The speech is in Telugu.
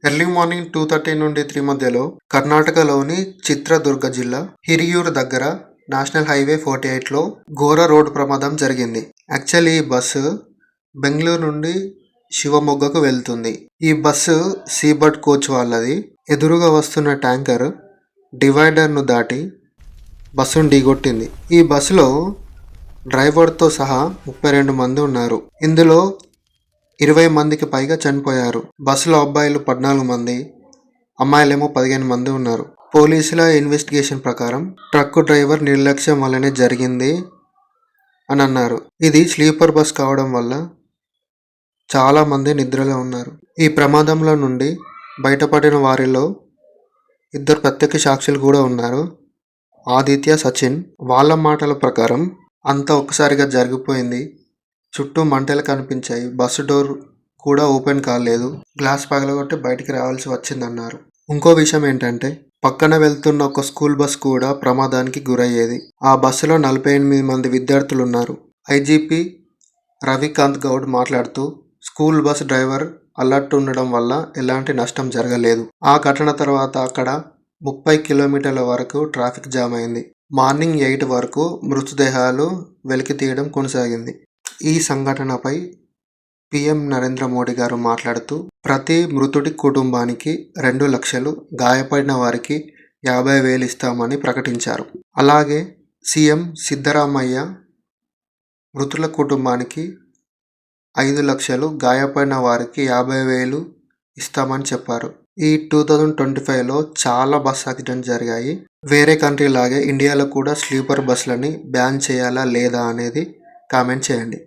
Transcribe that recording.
ఎర్లీ మార్నింగ్ 2:30 నుండి 3 మధ్యలో కర్ణాటకలోని చిత్రదుర్గ జిల్లా హిరియూర్ దగ్గర నేషనల్ హైవే 48లో ఘోర రోడ్డు ప్రమాదం జరిగింది. యాక్చువల్లీ ఈ బస్సు బెంగళూరు నుండి శివమొగ్గకు వెళ్తుంది. ఈ బస్సు సీబర్డ్ కోచ్ వాళ్ళది. ఎదురుగా వస్తున్న ట్యాంకర్ డివైడర్ను దాటి బస్సును ఢీకొట్టింది. ఈ బస్సులో డ్రైవర్తో సహా 32 మంది ఉన్నారు. ఇందులో 20 మందికి పైగా చనిపోయారు. బస్సులో అబ్బాయిలు 14 మంది, అమ్మాయిలేమో 15 మంది ఉన్నారు. పోలీసుల ఇన్వెస్టిగేషన్ ప్రకారం ట్రక్కు డ్రైవర్ నిర్లక్ష్యం వల్లనే జరిగింది అని అన్నారు. ఇది స్లీపర్ బస్ కావడం వల్ల చాలా మంది నిద్రలో ఉన్నారు. ఈ ప్రమాదంలో నుండి బయటపడిన వారిలో 2 ప్రత్యక్ష సాక్షులు కూడా ఉన్నారు, ఆదిత్య, సచిన్. వాళ్ళ మాటల ప్రకారం అంతా ఒక్కసారిగా జరిగిపోయింది. చుట్టూ మంటలు కనిపించాయి. బస్సు డోర్ కూడా ఓపెన్ కాలేదు. గ్లాస్ పగలగొట్టి బయటికి రావాల్సి వచ్చిందన్నారు. ఇంకో విషయం ఏంటంటే పక్కన వెళ్తున్న ఒక స్కూల్ బస్ కూడా ప్రమాదానికి గురయ్యేది. ఆ బస్సులో 48 మంది విద్యార్థులు ఉన్నారు. ఐజీపీ రవికాంత్ గౌడ్ మాట్లాడుతూ స్కూల్ బస్ డ్రైవర్ అలర్ట్ ఉండడం వల్ల ఎలాంటి నష్టం జరగలేదు. ఆ ఘటన తర్వాత అక్కడ 30 కిలోమీటర్ల వరకు ట్రాఫిక్ జామ్ అయింది. మార్నింగ్ 8 వరకు మృతదేహాలు వెలికి తీయడం కొనసాగింది. ఈ సంఘటనపై పీఎం నరేంద్ర మోడీ గారు మాట్లాడుతూ ప్రతి మృతుడి కుటుంబానికి 2 లక్షలు, గాయపడిన వారికి 50,000 ఇస్తామని ప్రకటించారు. అలాగే సీఎం సిద్ధరామయ్య మృతుల కుటుంబానికి 5 లక్షలు, గాయపడిన వారికి 50,000 ఇస్తామని చెప్పారు. ఈ 2025లో చాలా బస్ యాక్సిడెంట్స్ జరిగాయి. వేరే కంట్రీ లాగే ఇండియాలో కూడా స్లీపర్ బస్సులని బ్యాన్ చేయాలా లేదా అనేది కామెంట్ చేయండి.